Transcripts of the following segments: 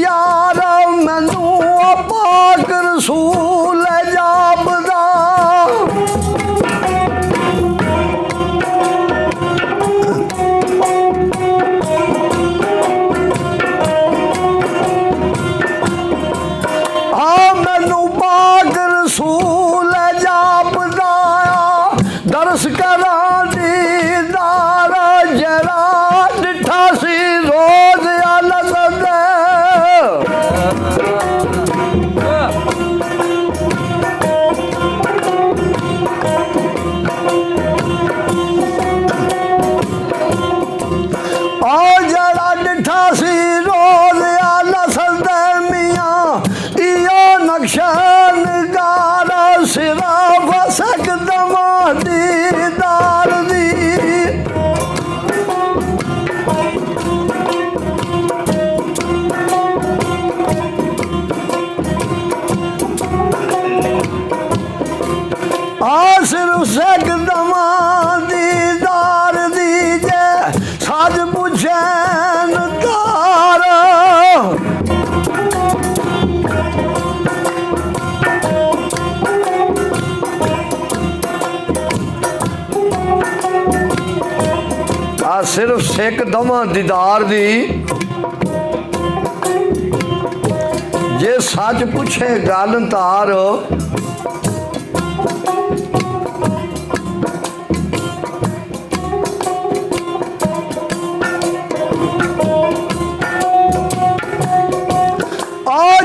यार मैनू पाक रसूल जापदा मैनू पाक रसूल जापदा दरस करा दीदार जरा डिठा सी रोज अलग जरा डिठा सी रोज अलग मियाँ इो नक्शा नगारा सिरा फसक दमा दीदार दी सिर्फ सक दमा दीदार दीजे साज पुछैन तार सिर्फ सिख दमा दीदार दी जे सच पुछे गल तार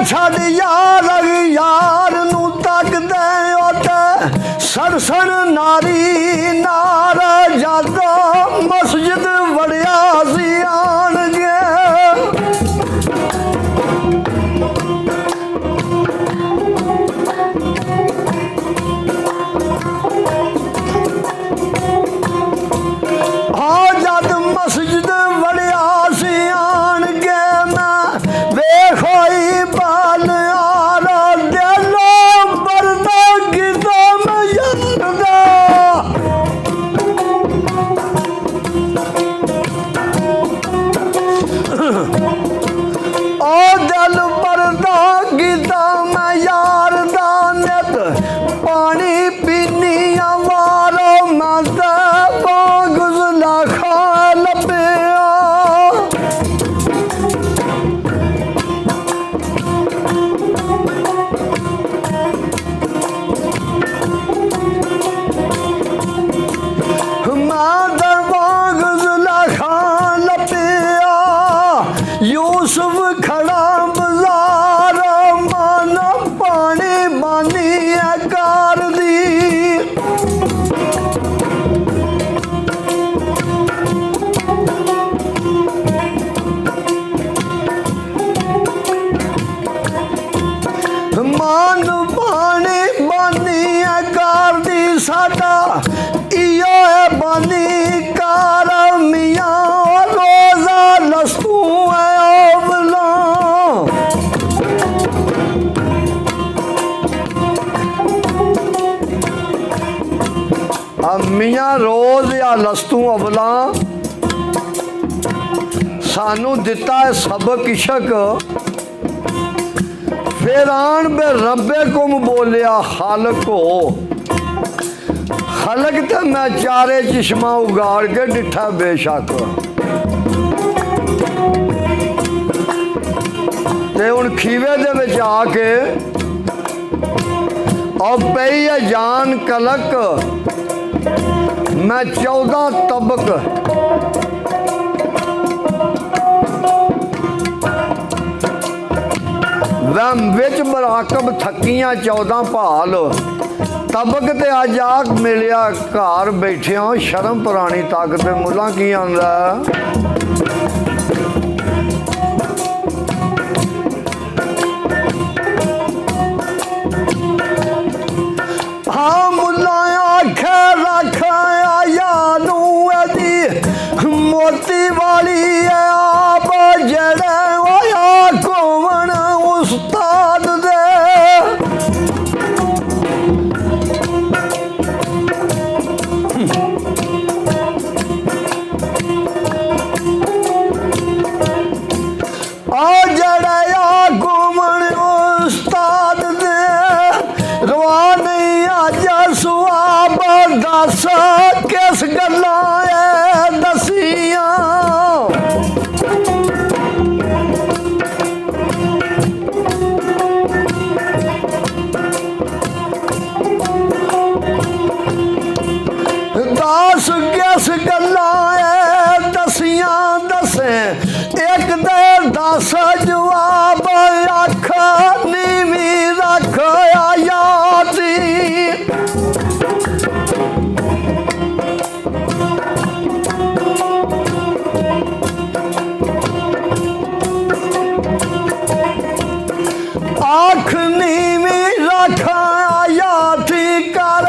छड़ यार यार नू तक दे सरसर नारी नारा जादा मस्जिद वड़िया सी आन हाँ जद मस्जिद वड़िया सी आन गए मैं वेखोई बाल आरा दिलो बरदा गिदा मैं यारदा ओ दिल बरदा गिदा मैं यारदा नित पानी पीनी वारो मैं गुजला खा लपिया यूसुफ खड़ा बाजार माना पानी बानी कार दी मान पानी बानी कार दी साडा इयो है बानी कार मियाँ रोजा लस्तू है मियाँ रोज या लस्तू अवला सानू दिता है सबक इशक फिर आन बे रब्बे कुम बोलिया खालक हो खलक तो मैं चारे चिश्मा उगाड़ के डिठा बेशक ते हुण खीवे दे विच आके और पई है जान कलक मैं 14 तबक वम विच मराकब थकियां 14 भाल तबक ते अज आक मिलिया घर बैठे हो शर्म पुरानी ताकत मुला की आंदा हाँ मुला आखे रखाया यानू दी मोती वाली है आप जड़े वाया कोवन उस्ताद दे आ जड़े सुआब दस किस गल्लां दसियां दस किस गल्लां दसियां दसे एक दे दस जवाब अख नीवी रख आयाती आख नीवी रख आयाती कर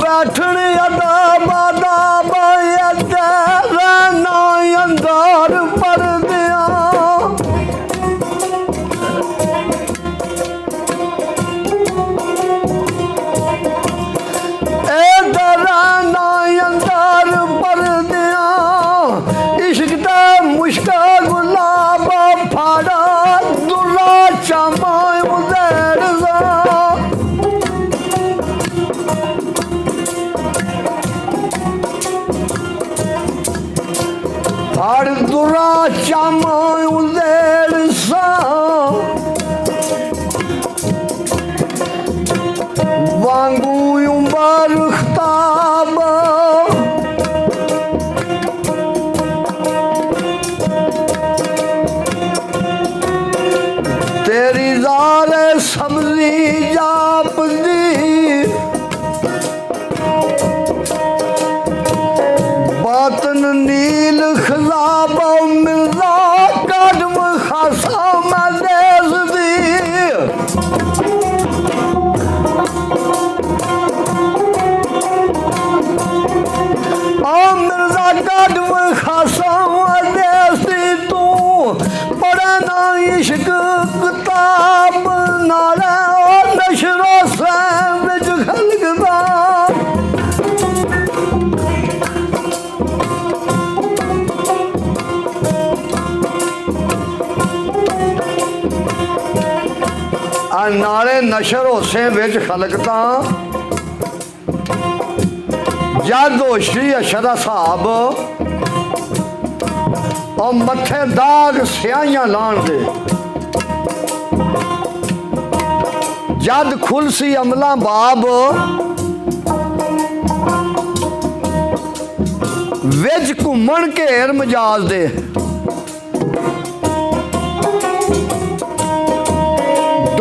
बैठन अदा रहना अंदर पर दिया रहना अंदर पर दिया इश्क दे मुश्किल गुलाब फाड़ा दुला चमा उधर फाड़ दुरा चमा उधर सा वांगू उम्र खताब तेरी जार सब्जी जापदी बातन नील खजाब मिलदा कदम खासा मदेस दी मिर्जा कदम खासा मदेस दी तू पढ़ना इश्क किताब नाले नशरो सैन विच खलकदा नाले नशर होसे विच खलकता जद होशी अशरा साहब और मथे दाग स्याहियां लान दे जद खुलसी अमला बाब विच घूमन घेर मजाज दे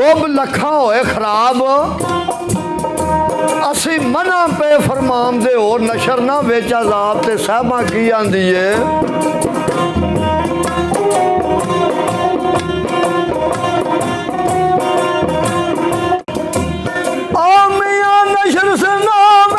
डुब लखा होए खराब असी मना पे फरमाम दे और नशर ना बेच अजाब ते साहबा की आंदी है नशर से नाम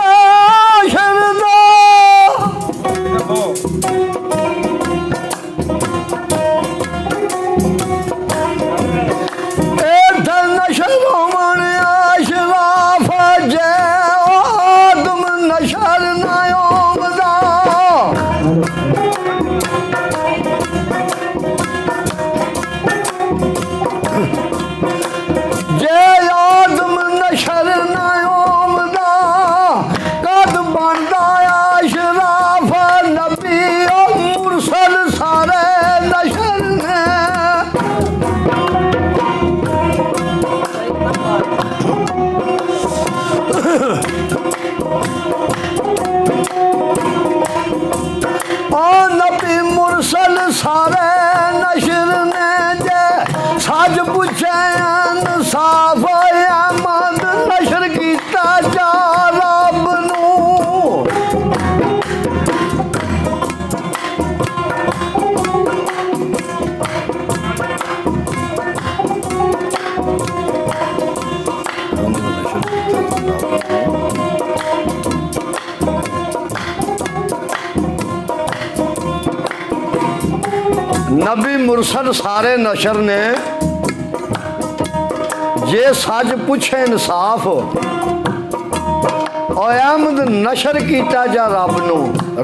शरदा सारे नशर ने जे सच पूछे इंसाफ अहमद नशर किया जा रब नू नबी मुरसल सारे नशर ने जे सच पूछे इंसाफ और अहमद नशर किया जा रब नू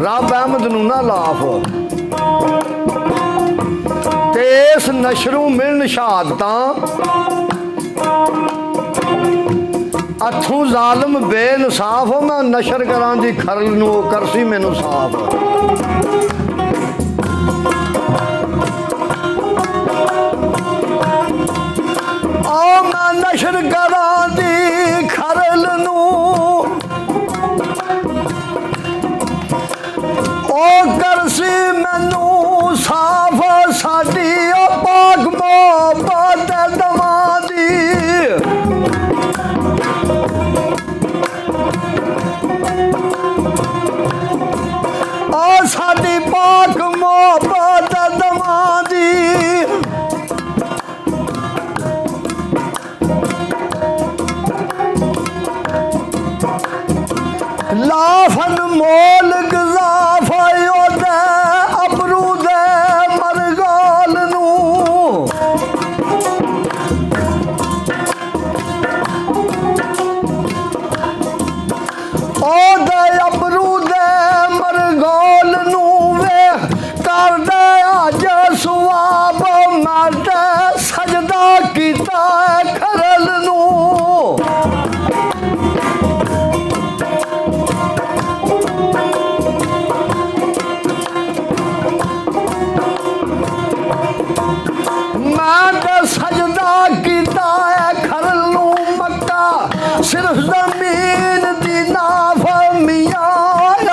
रब अहमद नू ना लाफ ते इस नशरों मिलन शहादतां अथू जालम बेइंसाफ मैं नशर करा दी खरल नू करसी मैनू साफ आ मैं नशर करा दी खरल नू ओ करसी मैनू साफ साडी ओ पाक मोहब्बत दवा दी साडी पाक मोहब्बत दवा दी लाफन मोल गजाफा दे अबरू दे मरगाल नू ओ दे अबरू दे मरगाल नू वे कर दे अज सुआब मट सजदा कीता खरल नू सजदा कीता है खरल नू मक्का सिर्फ जमीन दी नाफहमियां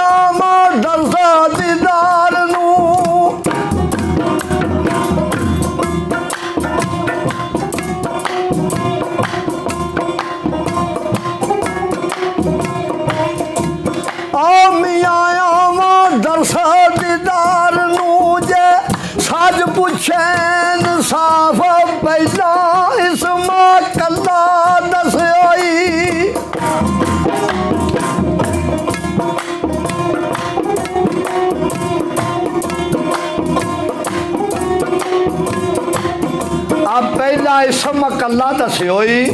आमा दरसा दीदार नू आमियां आमा दरसा दीदार नू जे सज पुछैन साफ पहला इसमा कला दस आई अब पहला इसमा कला दस होई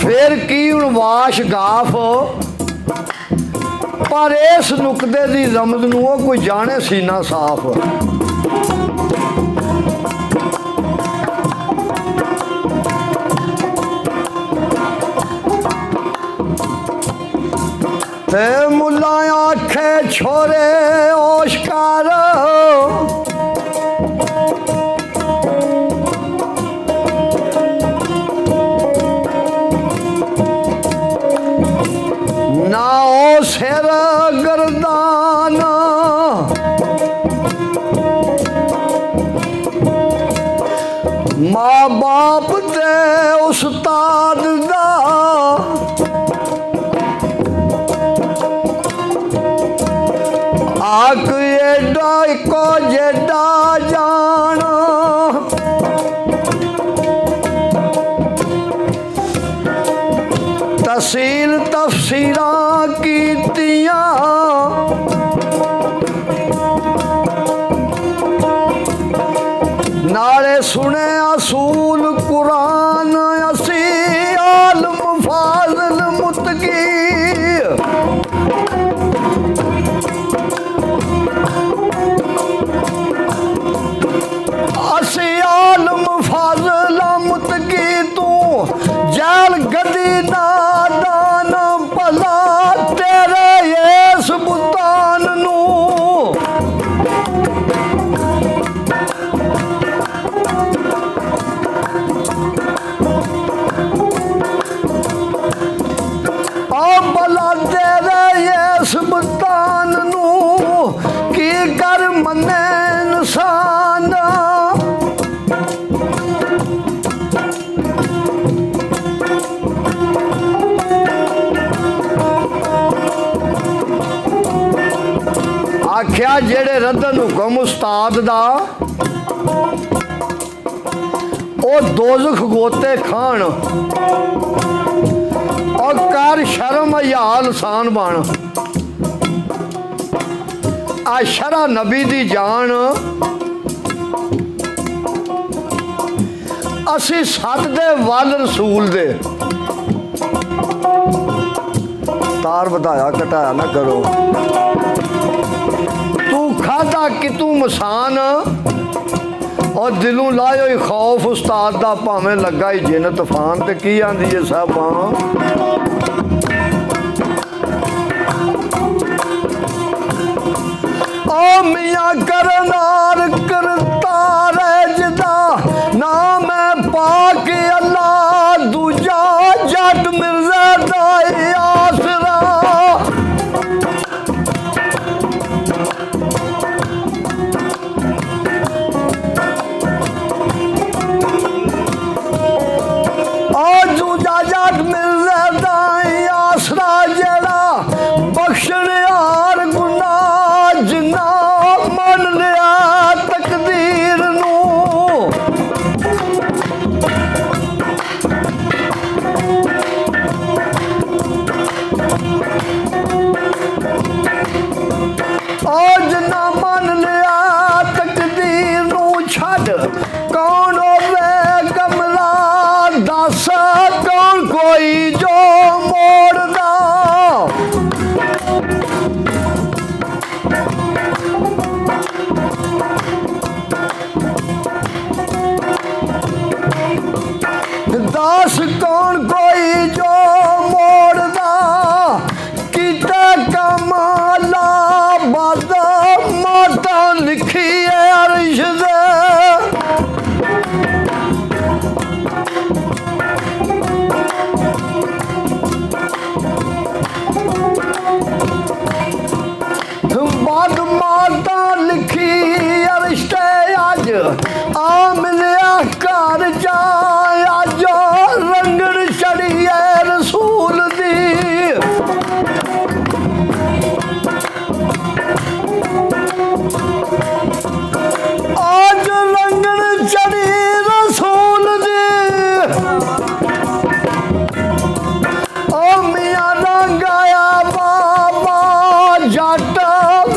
फिर की वाश गाफ पर इस नुकते की रमज नू कोई जाने सीना साफ ते मुला आखे छोरे ओशकार ना ओ सिर गर्दान माँ बाप ते उस्ताद दा आक एडा को जेडा जान तसील तफसीरा कीतियां नाले सुने असूल कुरान असी आलम फाजल मुतकी आलम फाजला मुतकी तू जैल गदी नादान भला तेरे इस बुतान नू भला तेरे इस बुतान नू की कर मने इंसान आख्या जेड़े रदन हुकम उस्ताद दा ओ दोज़ख गोते खान और कर शर्म या लसान बन आ शरा नबी दी जान असी सत दे वल रसूल दे तार बताया घटाया ना करो तू खादा कि तू मसान और दिलों लायो ही खौफ उस्ताद दा भावें लगा ही जिन तूफान ते की आंदी है साहबां ओ मियां करनार करतार जिदा ना मैं पाक अल्लाह दूजा जट मिर्जा दा आसरा दास कौन कोई जो मोड़दा किता कमाला बादा माता लिखी है अर्श दे बाद माता लिखी अर्श ते अज आ मिलिया घर जा रंगड़ चढ़ी है रसूल दी आज रंगड़ चढ़ी रसूल दी ओ मियां रंग आया बाबा जट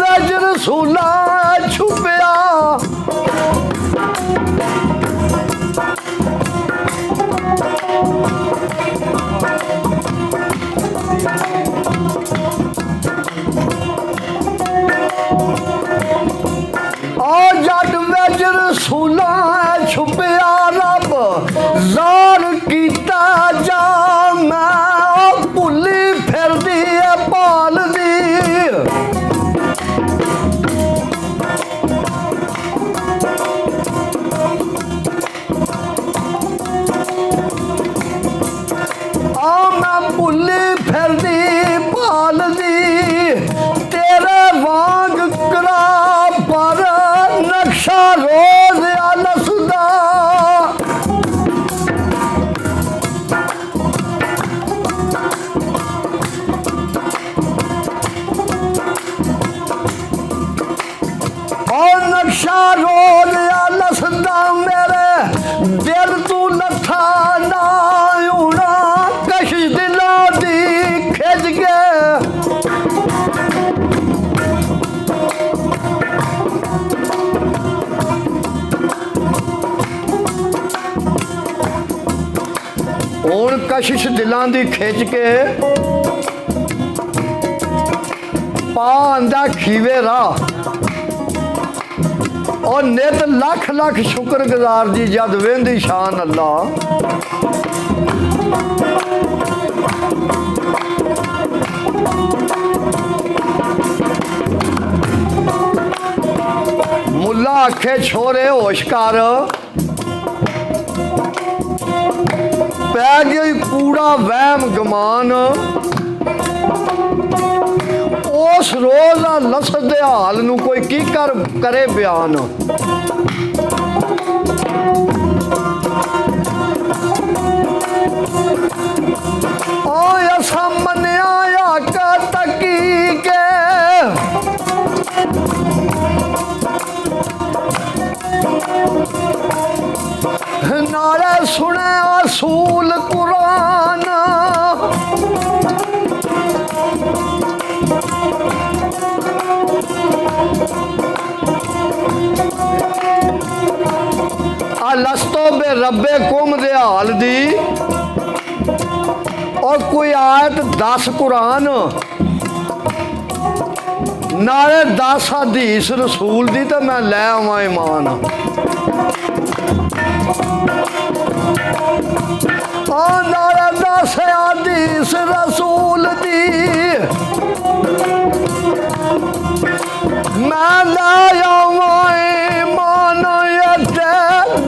रज रसूला छुपया रसूला छुपया रब जार कीता जा मैं भुली फिरदी है पाल दी मैं भुली फिरदी पाल दी तेरे वांग करा पर नक्शा रोज आलसदा और नक्शा रोज आलसदा मेरे दिल तू लथा ना उड़ा कशिश दिला दी खिच के हुण कशिश दिलां दी खिच के पा आंदा खीवे राह और नित लख लख शुक्र गुजार जी जद वेंदी शान अल्लाह मुल्ला आखे छोरे होश कर पै गई कूड़ा वहम गमान उस रोज लसद दे हाल नू कोई की करे बयान असा मनिया तकी के नारे सुने असूल कुरान लस्तो बे रब्बे कुम दे हाल दी और कोई आयत 10 कुरान नाले 10 हदीस रसूल दी तो मैं लै आवां ईमान। नाले 10 हदीस रसूल दी मैं लै आवां ईमान।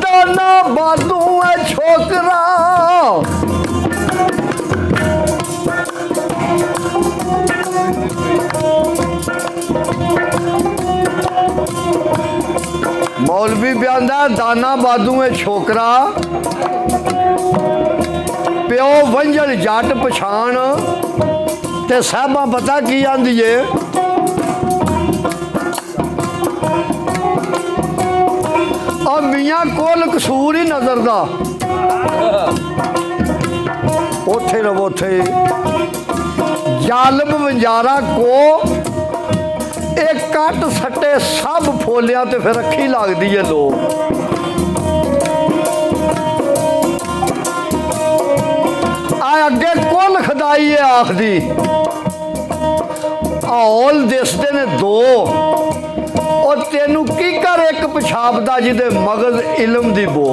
दाना बादू है छोकरा मौलवी ब्यांदा दाना बादू है छोकरा प्यो वंजल जट पछाण ते साहबा पता की आंदी है और मियाँ कोल कसूर ही नजर दा उथे रवो थे जालिम बंजारा को एक कट सट्टे सब फोलिया ते फिर अखी लगती है लो। अगे कुल खदाई है आखदी हौल दिसते ने दो और तेनू की कर एक पिछाबदा जिदे मगज इलम दी बो।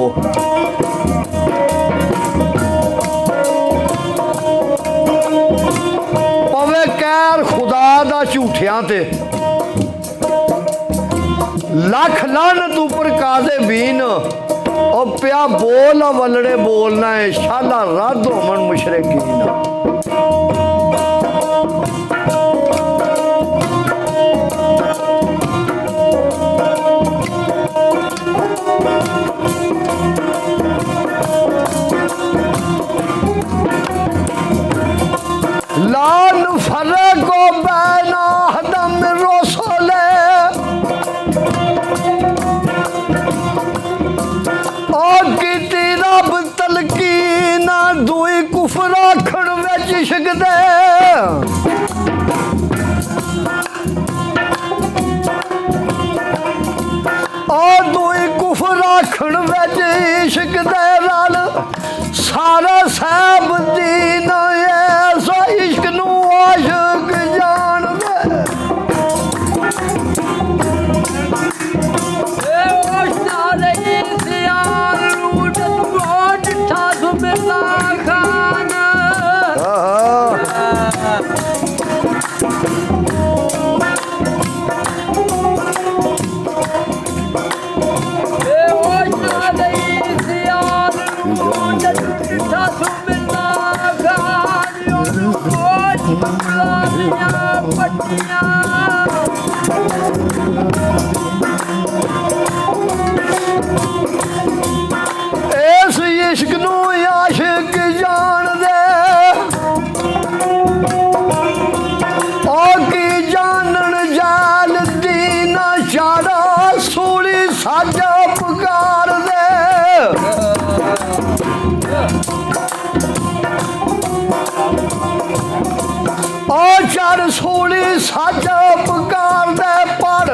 पवे कैर खुदा दा झूठियां ते लख लानत ऊपर काजे बीन और प्या बोल वलड़े बोलना है शाला रद होमन मुशरिकीन। लान फरको बैना हदम रसूले और की रब तलकीन दुई कुफर आखण विच इश्क दे। और दुई कुफर आखण विच इश्क दे रल सारा साहब दीन ऐसा इश्क नू आशिक जान दे। इस इश्क नू आशिक जान दे और की जानन जाल दीना चारा सूली साजा पुकार दे। और चार सूली साजा पुकार दे पर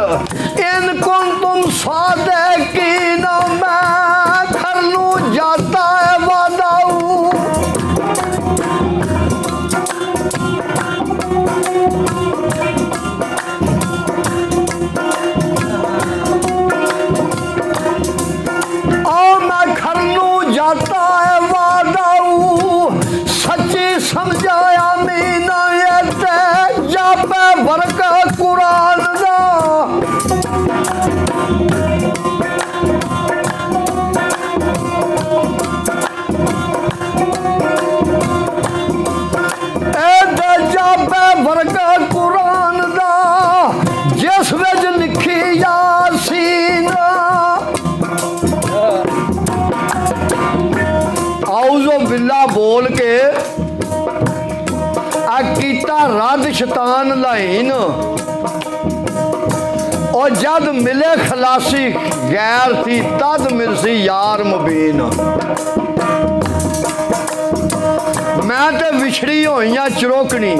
इनको तुम सादे की न मैं कर लूं जाता है वादाऊ। और मैं कर लूं जाता है वादाऊ सच्ची समझाया मीना ये ते जापे वर्क कुरान दा। कुरान दा जिस विच लिखी यासीन औज़ो बिल्ला बोल के कीता रद शैतान लाइन और जद मिले खलासी गैर थी तद मिलसी यार मुबीन। मैं ते विछड़ी होई चरोकनी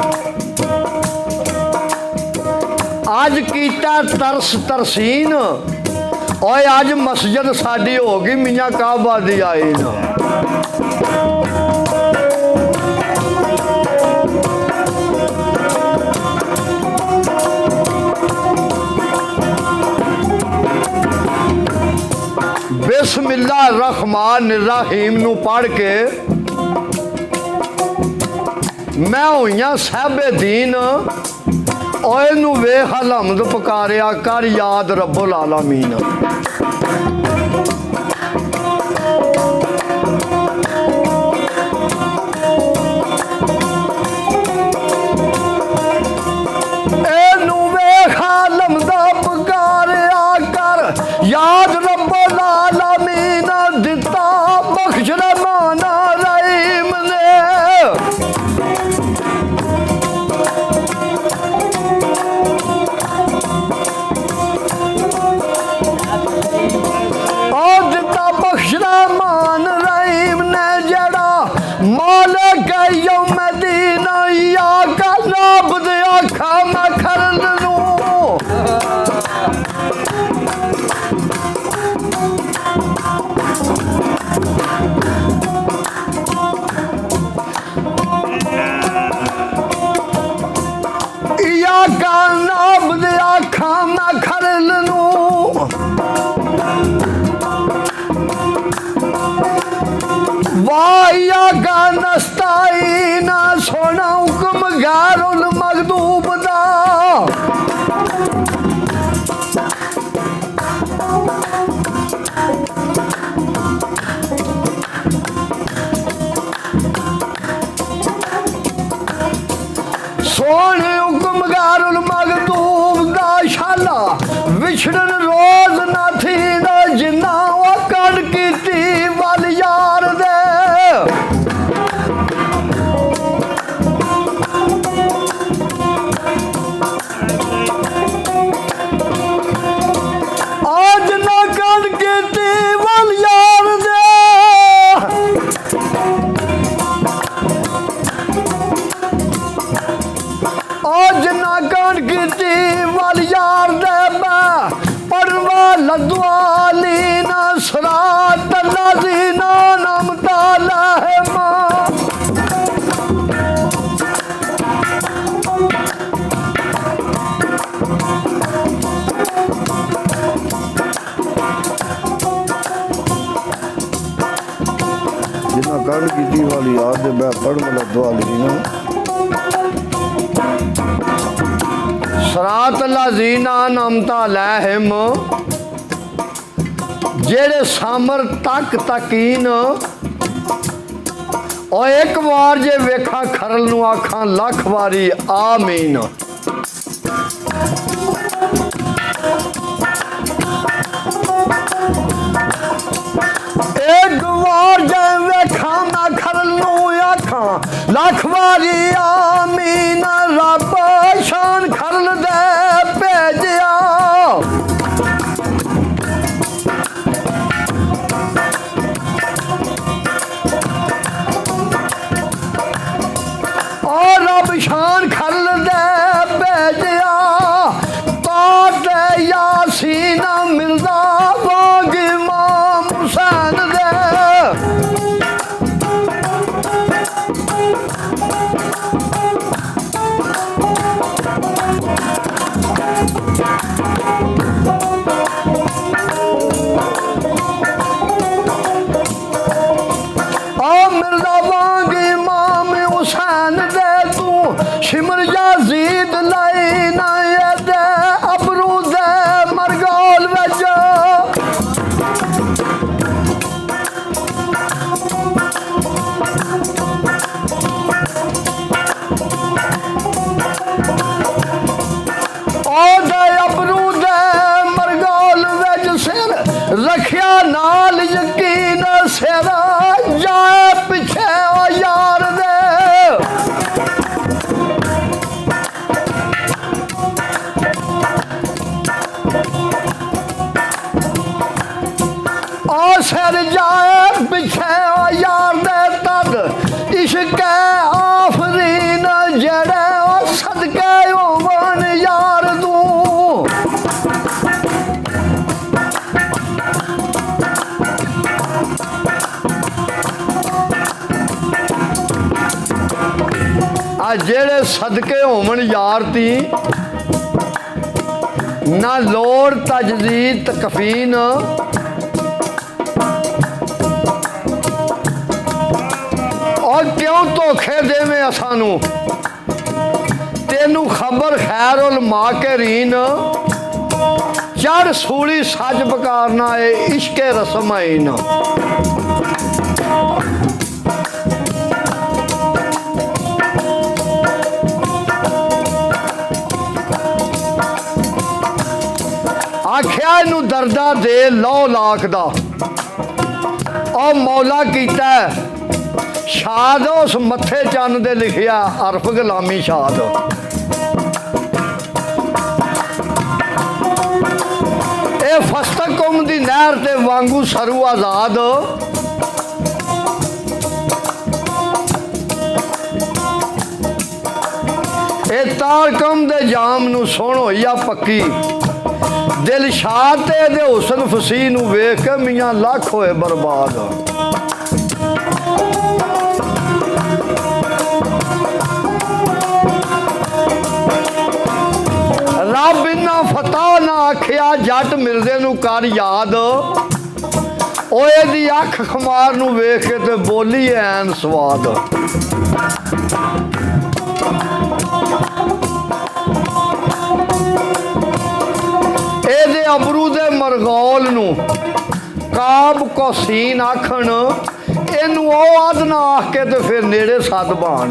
अज कीता तरस तरसीन और अज मस्जिद साडी होगी मियाँ काबा दी आई ना। बिस्मिल्लाह रहमान रहीम नू पढ़ के मैं होइया साहबे दीन ओए नू वेख हलमद पुकारिया कर याद रब्बुल आलमीन। याद रब्बुल आलमीन दिता बख्श रहमान रहीम ने। और दिता बख्श रहमान रहीम ने जड़ा मालिक यौमदीन या का नाबद आखा मैं खरन नू। नाबद आखा मैं खरल नू वाया का नस्ताई ना सोना हुक्म गैरुल मगदूब दा। सोने हुक्म गारुल मगदूब दा शाला विछड़न रोज ना थी ना जिन्ना वो कड़ कीती वल यार दे। आज ना कड़ कीती वल यार दे। आज नागन कीती वल यार दे पढ़वा लद्वाली ना सरात लाजीना नाम ताला है माँ। जिन्ना गन कीती वाली यार दे पढ़वा लद्वाली ना सरात लाजीना नमता लहम जेड़े सामर तक तकीन और एक बार जे वेखा खरल नू आखा लख वारी आमीन। एक बार जे वेखा मैं खरल नू आखा लख वारी आमीन। रब शान खरल दे भेजिया और रब शान खरल दे भेजिया पात यासीन मिलदा वांग इमाम हुसैन दे। शिमर याजीद लाई ना ये दे अबरू दे मरगाल वज। ओ दे अबरू दे मरगाल वज सिर रखिया नाल यकीन सिर जाए पिछे ओ यार दे। सर जाए पिछे यार दे तद इश्क आफरीन जड़े सदके होवन यार तू। आ जेड़े सदके होवन यार ती ना लोड़ तजदीद कफीन और क्यों धोखे देवे सानू तेनू खबर खैर उल माकरीन चढ़ सूली सच पकारना है इश्के रसमईन। आख्या इनू दर्जा दे 9 लाख दा और मौला कीता शाद उस मथे चन्न दे लिखिया अरफ गुलामी शाद। ए फस्तकुम दी नहर ते वांगू सरू आजाद ए तारकम दे जाम नू सुनो या पक्की दिल शाद ते दे हुसन फसी नू वेख के मियां लख होए बर्बाद। रब इन्ना फता ना आखिया जट मिलदे नू कर याद ओए दी अख खमार नू वेख के ते बोली ऐन स्वाद। एदे अबरू दे मरगौल नू काब कोसीन आखन इनू ओ अदना आख के ते फिर नेड़े सद बाण।